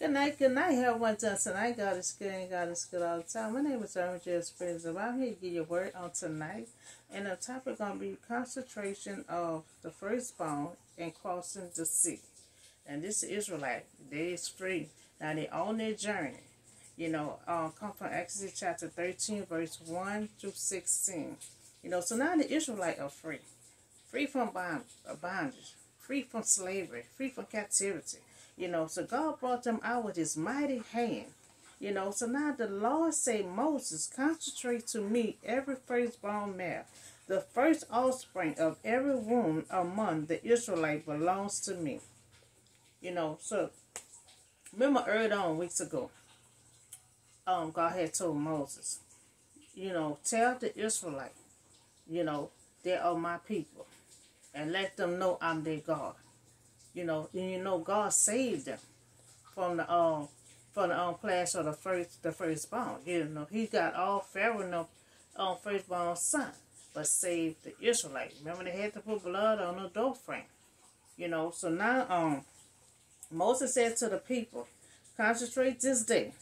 Good night, everyone. Tonight, God is good and God is good all the time. My name is Irma J. Springs. I'm here to give you a word on tonight. And the topic is going to be consecration of the firstborn and crossing the sea. And this Israelite, they is free. Now, they on their journey. Come from Exodus chapter 13, verse 1 through 16. So now the Israelites are free. Free from bondage. Free from slavery. Free from captivity. So God brought them out with his mighty hand. So now the Lord say, Moses, concentrate to me every firstborn male. The first offspring of every womb among the Israelites belongs to me. So remember early on weeks ago, God had told Moses, tell the Israelites, they are my people. And let them know I'm their God. God saved them from the clash of the firstborn. He got all Pharaoh firstborn son, but saved the Israelites. Remember, they had to put blood on the door frame. So now Moses said to the people, concentrate this day,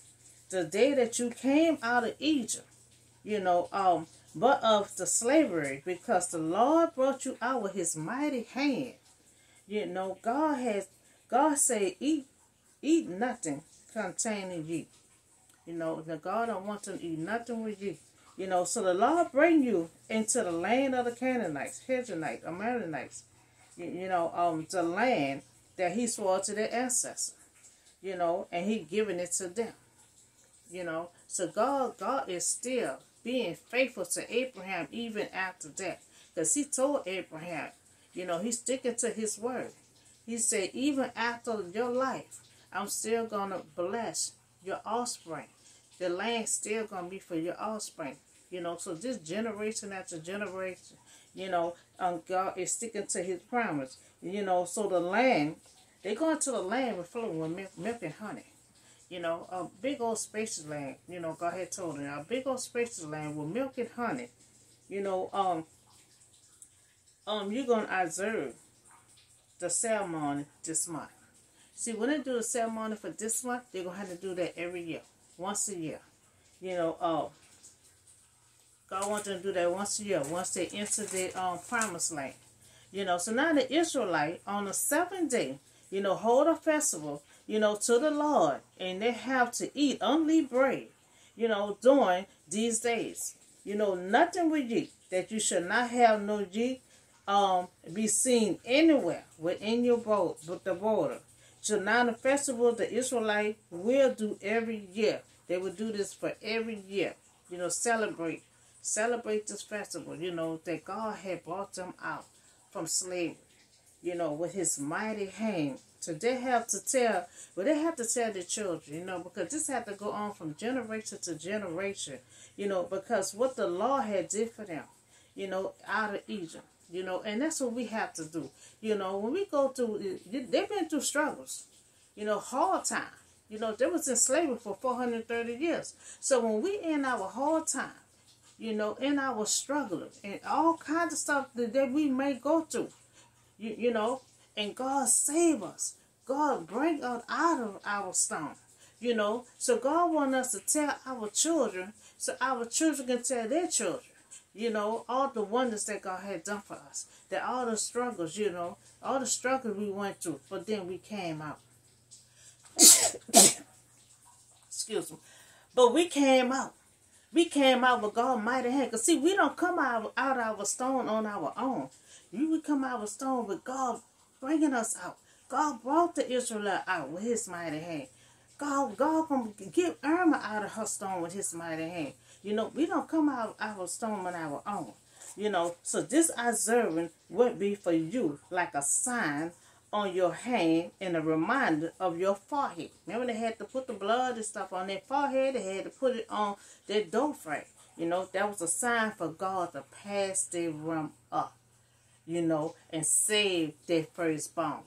the day that you came out of Egypt, but of the slavery, because the Lord brought you out with his mighty hand. God said, eat nothing containing you. God don't want to eat nothing with you. So the Lord bring you into the land of the Canaanites, Hezronites, Amalekites, the land that he swore to their ancestors, and he giving it to them. So God is still being faithful to Abraham even after that. Because he told Abraham, he's sticking to his word. He said, even after your life, I'm still going to bless your offspring. The land's still going to be for your offspring. So this generation after generation, God is sticking to his promise. So the land, they're going to the land with flowing with milk and honey. A big old spacious land, God had told them, a big old spacious land with milk and honey. You're going to observe the ceremony this month. See, when they do the ceremony for this month, they're going to have to do that every year, once a year. God wants them to do that once a year, once they enter the promised land. So now the Israelites, on the 7th day, hold a festival, to the Lord, and they have to eat unleavened bread, during these days. Nothing with ye, that you should not have no ye, be seen anywhere within your the border. So now the festival the Israelites will do every year. They will do this for every year. Celebrate this festival, that God had brought them out from slavery, with his mighty hand. So they have to tell, their children, because this had to go on from generation to generation, because what the Lord had did for them, out of Egypt, and that's what we have to do. When we go through, they've been through struggles, hard time. They was in slavery for 430 years. So when we in our hard time, in our struggle, and all kinds of stuff that we may go through, and God save us. God bring us out of our storm. So God wants us to tell our children, so our children can tell their children, all the wonders that God had done for us. That all the struggles, all the struggles we went through, but then we came out. Excuse me. But we came out. We came out with God's mighty hand. Because see, we don't come out of our storm on our own. We come out of a storm with God bringing us out. God brought the Israelites out with his mighty hand. God can get Irma out of her storm with his mighty hand. We don't come out of our storm on our own. So this observance would be for you like a sign on your hand and a reminder of your forehead. Remember, they had to put the blood and stuff on their forehead. They had to put it on their door frame. That was a sign for God to pass their realm up, and save their firstborn.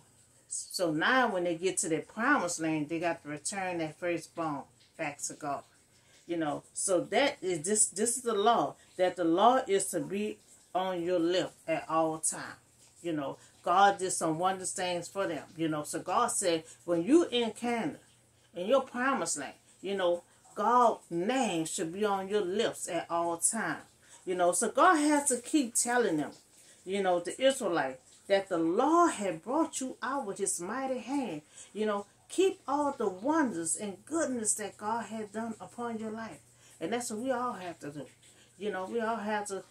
So now when they get to their promised land, they got to return that firstborn back to God. So that is this is the law, that the law is to be on your lip at all times. God did some wondrous things for them. So God said, when you in Canada in your promised land. You know, God's name should be on your lips at all times. You know, so God has to keep telling them, you know, the Israelites, that the Lord had brought you out with his mighty hand. You know, keep all the wonders and goodness that God had done upon your life. And that's what we all have to do. You know, we all have to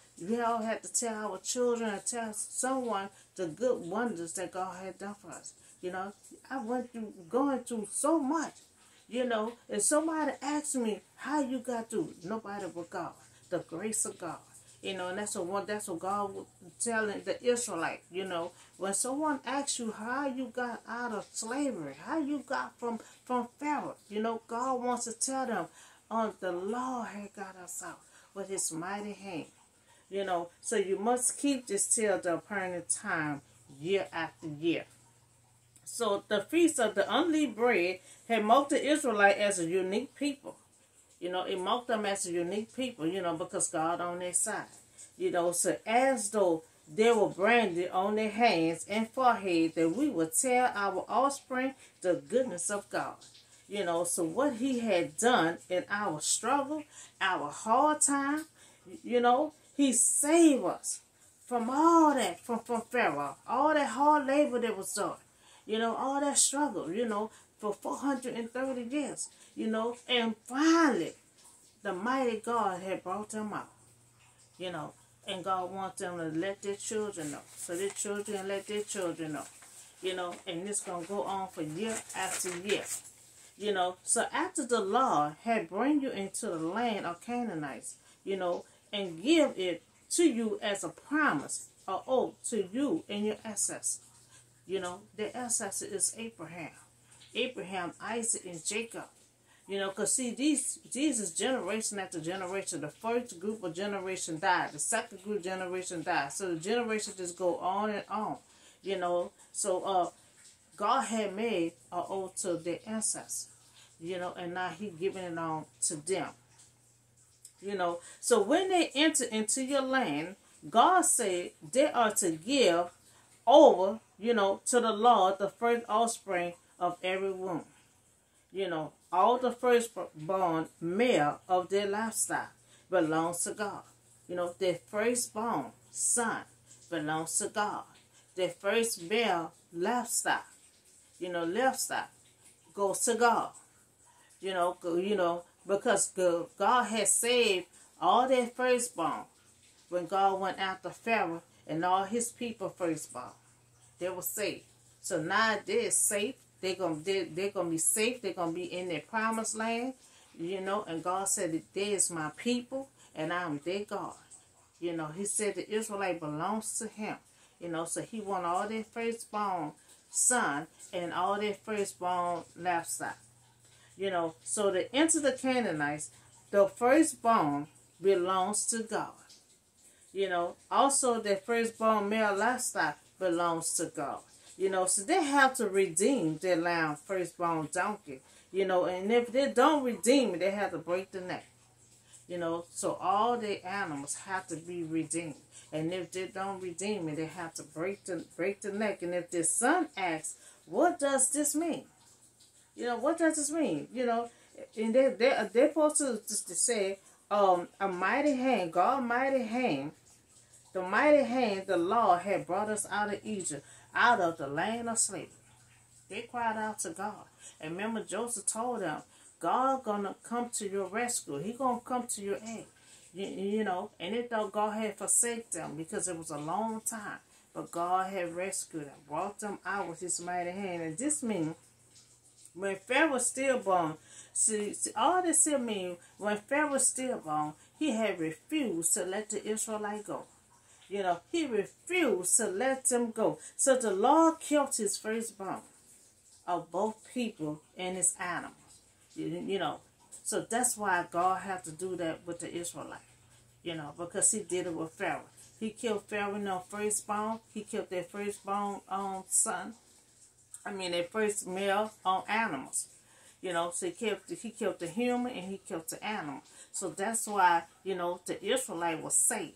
tell our children and tell someone the good wonders that God had done for us. You know, I went through, going through so much, you know, and somebody asked me how you got through. Nobody but God, the grace of God. You know, and that's what God was telling the Israelite. You know, when someone asks you how you got out of slavery, how you got from Pharaoh, you know, God wants to tell them, the Lord had got us out with his mighty hand. You know, so you must keep this till the appointed time, year after year. So the feast of the unleavened bread had marked the Israelite as a unique people. You know, it marked them as a unique people, you know, because God on their side. You know, so as though they were branded on their hands and forehead, that we would tell our offspring the goodness of God. You know, so what he had done in our struggle, our hard time, you know, he saved us from all that, from Pharaoh, all that hard labor that was done. You know, all that struggle, you know, for 430 years, you know, and finally, the mighty God had brought them out, you know, and God wants them to let their children know, so their children let their children know, you know, and this going to go on for year after year, you know. So after the Lord had bring you into the land of Canaanites, you know, and give it to you as a promise, or oath to you and your ancestors. You know, their ancestor is Abraham, Isaac, and Jacob. You know, because see, these is generation after generation. The first group of generation died. The second group generation died. So the generation just go on and on. You know, so God had made an oath to their ancestors. You know, and now he giving it on to them. You know, so when they enter into your land, God said they are to give over, you know, to the Lord the first offspring of every womb. You know, all the firstborn male of their livestock belongs to God. You know, their firstborn son belongs to God. Their first male livestock, you know, livestock goes to God. You know, because God has saved all their firstborn when God went after Pharaoh and all his people firstborn. They were saved. So now they're safe. They're gonna be safe. They're gonna be in their promised land. You know, and God said that they is my people and I'm their God. You know, he said the Israelite belongs to him. You know, so he want all their firstborn son and all their firstborn livestock. You know, so to enter the Canaanites, the firstborn belongs to God. You know, also their firstborn male livestock belongs to God. You know, so they have to redeem their lamb, firstborn donkey. You know, and if they don't redeem it, they have to break the neck. You know, so all the animals have to be redeemed. And if they don't redeem it, they have to break the neck. And if their son asks, what does this mean? You know, what does this mean? You know, and they're supposed to say, a mighty hand, God mighty hand, the mighty hand, the Lord had brought us out of Egypt, out of the land of slavery. They cried out to God. And remember, Joseph told them, God gonna come to your rescue. He gonna come to your aid. You know, and they thought God had forsaken them because it was a long time. But God had rescued them, brought them out with his mighty hand. And this means, when Pharaoh was stillborn, see, all this still means, when Pharaoh was stillborn, he had refused to let the Israelite go. You know, he refused to let them go. So the Lord killed his firstborn of both people and his animals. You know, so that's why God had to do that with the Israelites. You know, because he did it with Pharaoh. He killed Pharaoh in their firstborn. He killed their firstborn son. Their first male animals. You know, so he killed the human and he killed the animal. So that's why, you know, the Israelite was saved.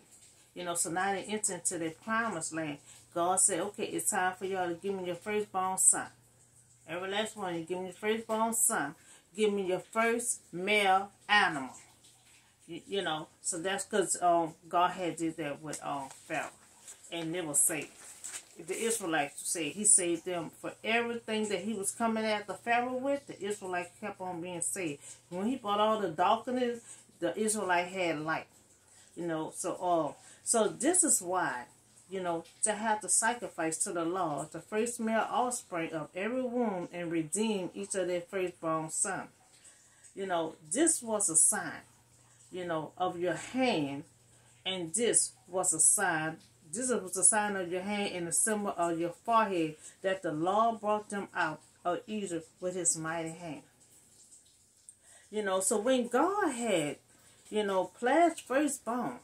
You know, so now they enter into their promised land. God said, okay, it's time for y'all to give me your firstborn son. Every last one, you give me your firstborn son. give me your first male animal. You know, so that's because God had did that with Pharaoh, and they were saved. The Israelites saved. He saved them for everything that he was coming after Pharaoh with. The Israelites kept on being saved. When he brought all the darkness, the Israelite had light. You know, so this is why, you know, to have to sacrifice to the Lord the first male offspring of every womb and redeem each of their firstborn son. You know, this was a sign, you know, of your hand, and this was a sign. This was a sign of your hand and the symbol of your forehead that the Lord brought them out of Egypt with his mighty hand. You know, so when God had, you know, pledged firstborn,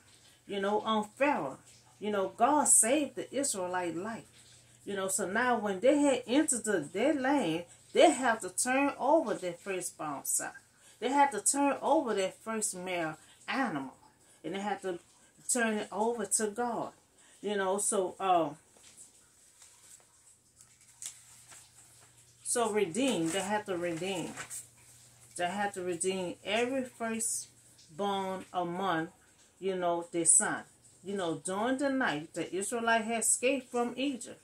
you know, on Pharaoh, you know, God saved the Israelite life. You know, so now when they had entered their land, they have to turn over their firstborn son. They had to turn over their first male animal. And they had to turn it over to God. You know, so redeem, they had to redeem. They had to redeem every firstborn among, you know, their son. You know, during the night, the Israelites had escaped from Egypt.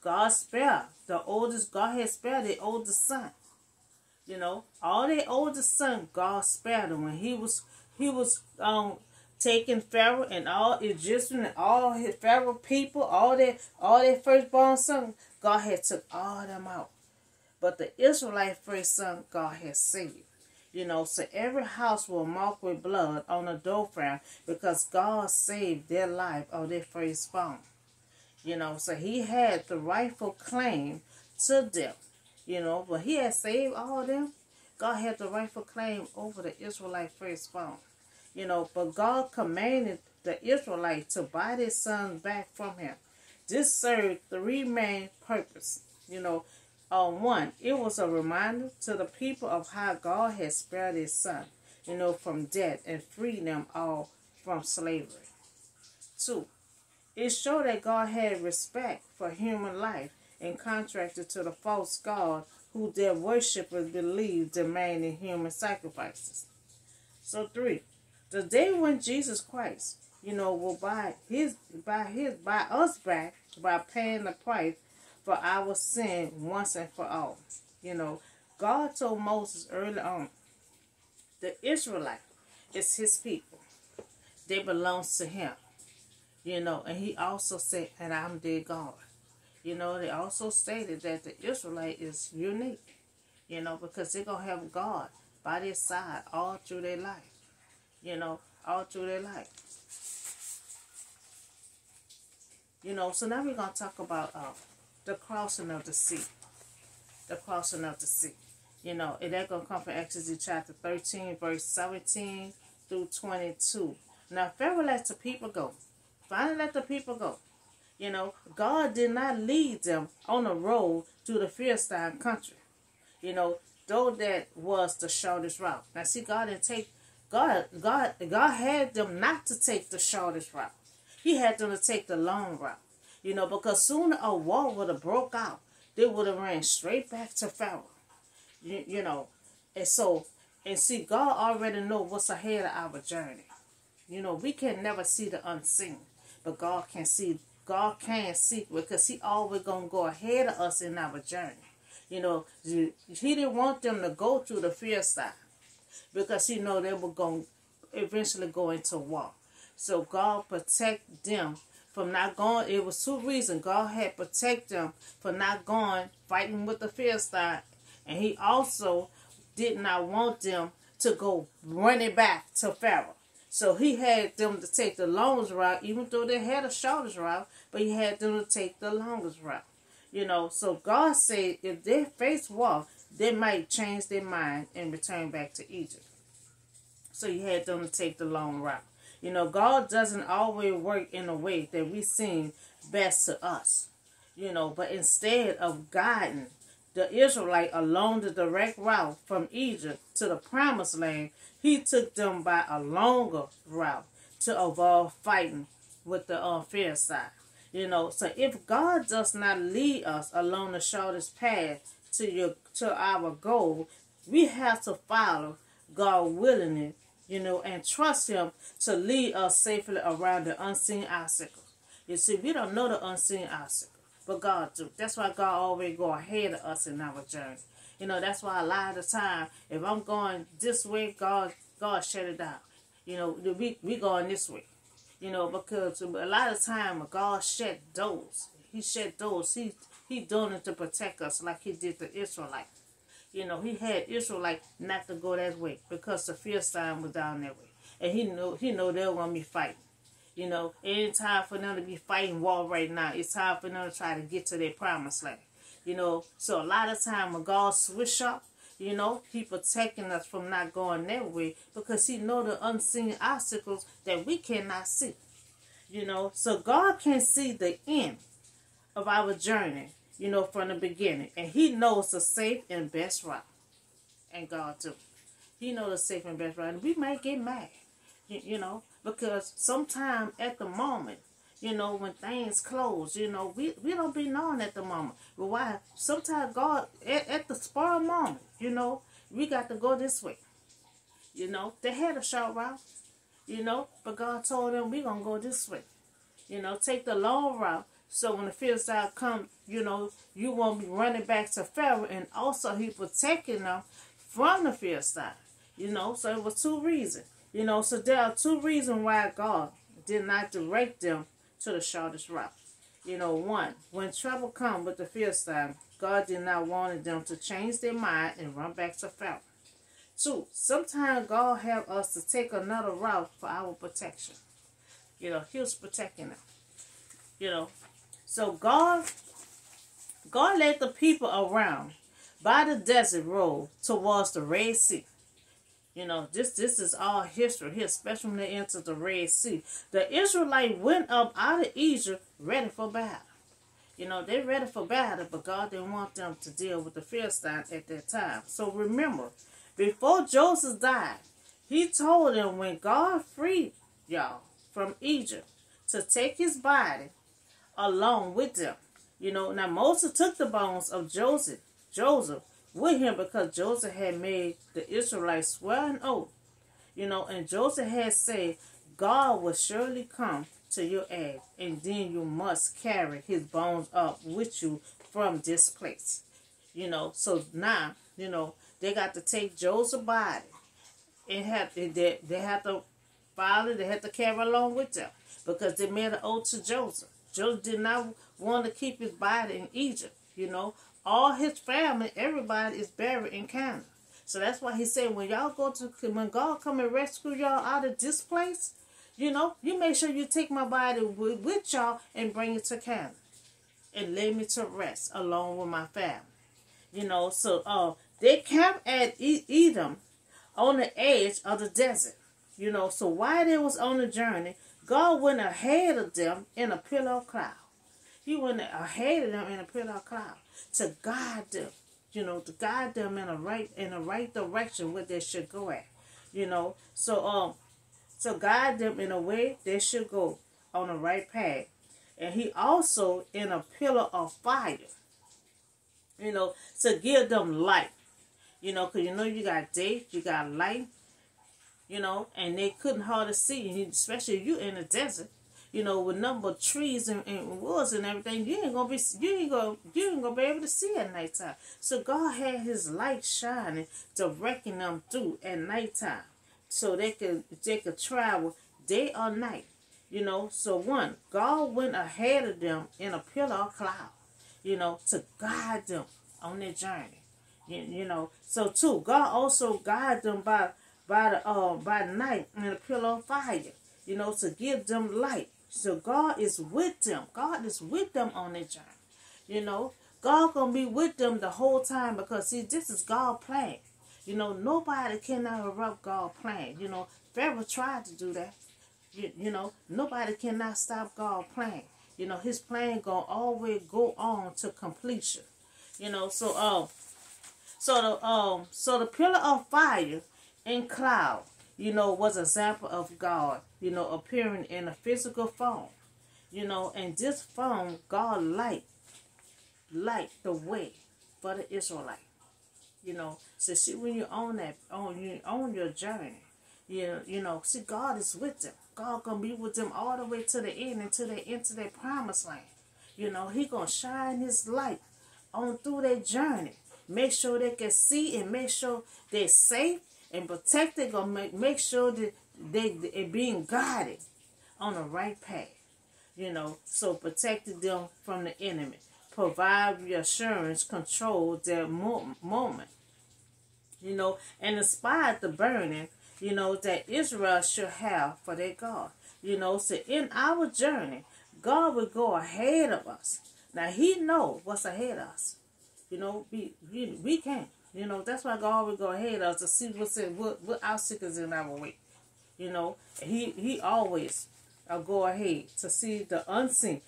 God spared the oldest, God had spared their oldest son. You know, all their oldest son, God spared them when he was taking Pharaoh and all Egyptian and all his Pharaoh people, all their firstborn sons, God had took all them out. But the Israelite first son, God had saved. You know, so every house will mark with blood on the doorframe because God saved their life of their firstborn. You know, so he had the rightful claim to them. You know, but he had saved all of them. God had the rightful claim over the Israelite firstborn. You know, but God commanded the Israelites to buy their sons back from him. This served three main purposes. You know, one, it was a reminder to the people of how God had spared his son, you know, from death and freed them all from slavery. Two, it showed that God had respect for human life and contrasted to the false god who their worshippers believed demanded human sacrifices. So three, the day when Jesus Christ, you know, will buy us back by paying the price for our sin once and for all. You know, God told Moses early on, the Israelite is his people. They belong to him. You know, and he also said, and I'm their God. You know, they also stated that the Israelite is unique. You know, because they're going to have God by their side all through their life. You know, all through their life. You know, so now we're going to talk about the crossing of the sea. The crossing of the sea. You know, and that's going to come from Exodus chapter 13, verse 17 through 22. Now, Pharaoh let the people go. Finally let the people go. You know, God did not lead them on a road to the Philistine country. You know, though that was the shortest route. Now, see, God had them not to take the shortest route. He had them to take the long route. You know, because sooner a war would have broke out, they would have ran straight back to Pharaoh. You know, and see, God already knows what's ahead of our journey. You know, we can never see the unseen, but God can see. God can see because he always going to go ahead of us in our journey. You know, he didn't want them to go through the Philistine because he know they were going to eventually go into war. So God protect them from not going. It was two reasons. God had protect them from not going fighting with the Philistine, and he also did not want them to go running back to Pharaoh. So he had them to take the longest route, even though they had a shortest route, but he had them to take the longest route. You know, so God said if they face war, they might change their mind and return back to Egypt. So he had them to take the long route. You know, God doesn't always work in a way that we seem best to us. You know, but instead of guiding the Israelite along the direct route from Egypt to the promised land, he took them by a longer route to avoid fighting with the Philistine. You know, so if God does not lead us along the shortest path to our goal, we have to follow God willingly, and trust him to lead us safely around the unseen obstacles. You see, we don't know the unseen obstacles, but God do. That's why God always go ahead of us in our journey. That's why a lot of the time, if I'm going this way, God shut it down. We going this way. Because a lot of time God shut doors. He shut doors. He doing it to protect us like he did the Israelites. He had Israelites not to go that way because the Philistine was down that way. And he know they were going to be fighting. It ain't time for them to be fighting war right now. It's time for them to try to get to their promised land. So a lot of time when God switch up, he protecting us from not going that way because he know the unseen obstacles that we cannot see. So God can see the end of our journey, from the beginning. And he knows the safe and best route. And God too. He knows the safe and best route. And we might get mad, because sometimes at the moment, when things close, we don't be knowing at the moment. But why? Sometimes God, at the spur moment, we got to go this way. They had a short route, but God told them we going to go this way. Take the long route. So when the Philistine come, you won't be running back to Pharaoh. And also he protecting them from the Philistine. So it was two reasons. So there are two reasons why God did not direct them to the shortest route. One, when trouble come with the Philistine, God did not want them to change their mind and run back to Pharaoh. Two, sometimes God have us to take another route for our protection. He was protecting them. So God led the people around by the desert road towards the Red Sea. This is all history here, especially when they entered the Red Sea. The Israelites went up out of Egypt ready for battle. They ready for battle, but God didn't want them to deal with the Philistines at that time. So remember, before Joseph died, he told them when God freed y'all from Egypt to take his body along with them. Now Moses took the bones of Joseph with him because Joseph had made the Israelites swear an oath. And Joseph had said, God will surely come to your aid, and then you must carry his bones up with you from this place. So now, they got to take Joseph's body and they have to follow, they had to carry along with them because they made an oath to Joseph. Joseph did not want to keep his body in Egypt. All his family, everybody is buried in Canaan. So that's why he said, when God come and rescue y'all out of this place, you make sure you take my body with y'all and bring it to Canaan and lay me to rest along with my family. So they camped at Edom on the edge of the desert. So while they was on the journey, God went ahead of them in a pillar of cloud. He went ahead of them in a pillar of cloud to guide them, to guide them in the right direction where they should go at, so guide them in a way they should go on the right path. And he also in a pillar of fire, to give them light, because you got day, you got light, and they couldn't hardly see, especially you in the desert. With number of trees and woods and everything, you ain't gonna be able to see at nighttime. So God had his light shining, directing them through at nighttime, so they could travel day or night. So one, God went ahead of them in a pillar of cloud, to guide them on their journey. So two, God also guided them by night in a pillar of fire, to give them light. So God is with them. God is with them on their journey. God gonna be with them the whole time because see, this is God's plan. Nobody can interrupt God's plan. Pharaoh tried to do that. Nobody cannot stop God's plan. His plan gonna always go on to completion. So the pillar of fire and cloud, was an example of God, appearing in a physical form, and this form, God light the way for the Israelite. So see, when you're on your journey, see, God is with them. God gonna be with them all the way to the end until they enter their promised land. He gonna shine his light on through their journey. Make sure they can see and make sure they're safe and protected. Gonna make sure that they're being guided on the right path. So protected them from the enemy. Provide reassurance, control their moment. And inspired the burning, that Israel should have for their God. So in our journey, God will go ahead of us. Now, he knows what's ahead of us. We can't. That's why God will go ahead of us to see what obstacles in our way. He always go ahead to see the unseen.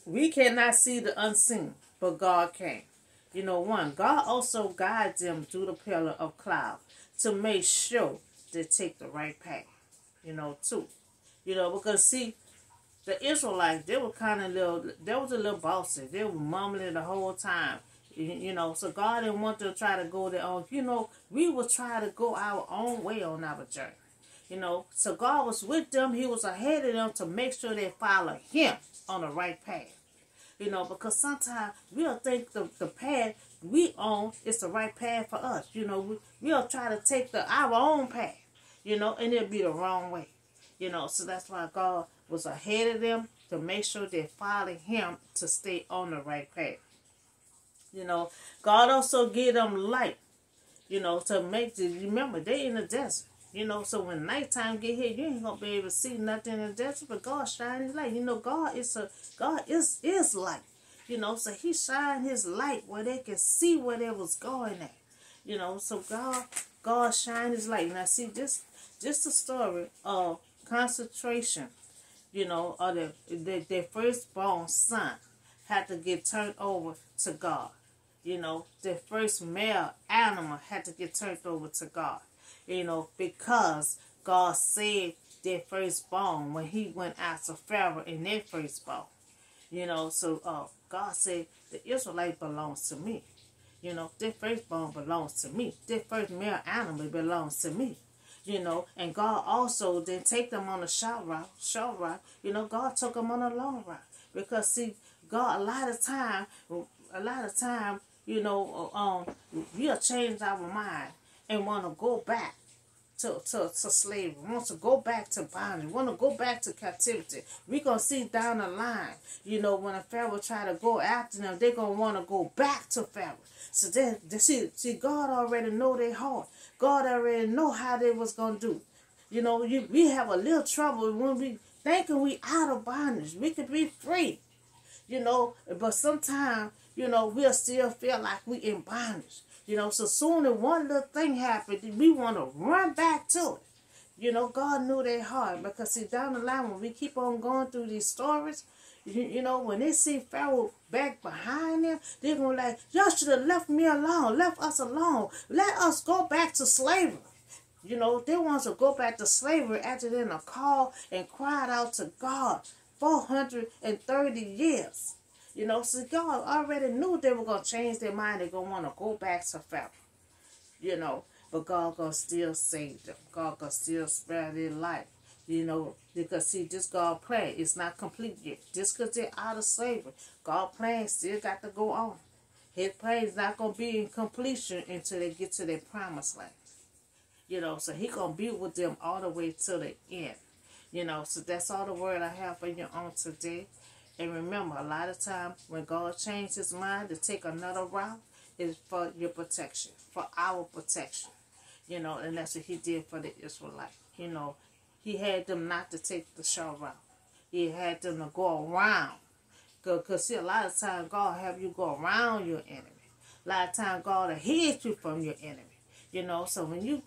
We cannot see the unseen, but God can. God also guides them through the pillar of cloud to make sure they take the right path. Too. Because see, the Israelites, they were they was a little bossy. They were mumbling the whole time. So God didn't want them to try to go their own. We will try to go our own way on our journey. So God was with them. He was ahead of them to make sure they follow him on the right path. Because sometimes we'll think the path we on is the right path for us. We'll try to take our own path, and it'll be the wrong way. So that's why God was ahead of them to make sure they follow him to stay on the right path. God also gave them light, to make remember, they in the desert. So when nighttime get here, you ain't gonna be able to see nothing in the desert, but God shine his light. God is light. So he shined his light where they can see where they was going at. So God shined his light. Now see, just the story of Consecration, or their firstborn son had to get turned over to God. Their first male animal had to get turned over to God. Because God saved their firstborn when he went after Pharaoh in their firstborn. So God said, the Israelite belongs to me. Their firstborn belongs to me. Their first male animal belongs to me. And God also didn't take them on a short route. God took them on a long route. Because see, God, a lot of time, we'll change our mind and want to go back to slavery, want to go back to bondage, want to go back to captivity. We're going to see down the line, when a Pharaoh try to go after them, they're going to want to go back to Pharaoh. So see, God already know their heart. God already know how they was going to do. We have a little trouble when we thinking we out of bondage. We could be free, but sometimes, we'll still feel like we in bondage. So soon as one little thing happened, we want to run back to it. God knew their heart. Because see, down the line, when we keep on going through these stories, when they see Pharaoh back behind them, they're going to like, y'all should have left me alone, left us alone. Let us go back to slavery. They want to go back to slavery after they called and cried out to God 430 years. So God already knew they were going to change their mind. They're going to want to go back to Pharaoh. But God going to still save them. God going to still spare their life. Because see, this God plan is not complete yet. Just because they're out of slavery, God plan still got to go on. His plan is not going to be in completion until they get to their promised land. So he going to be with them all the way to the end. So that's all the word I have for you on today. And remember, a lot of times when God changed his mind to take another route, it's for your protection, for our protection. And that's what he did for the Israelites. He had them not to take the short route. He had them to go around. Because see, a lot of times God have you go around your enemy. A lot of times God will hide you from your enemy. So when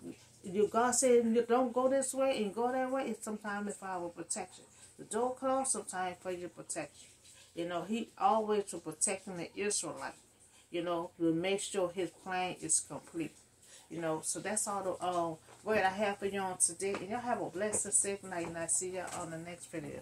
God said you don't go this way and go that way, it's sometimes for our protection. The door closed sometimes for your protection. He always was protecting the Israelite. To make sure his plan is complete. So that's all the word I have for you on today. And y'all have a blessed and safe night. And I see y'all on the next video.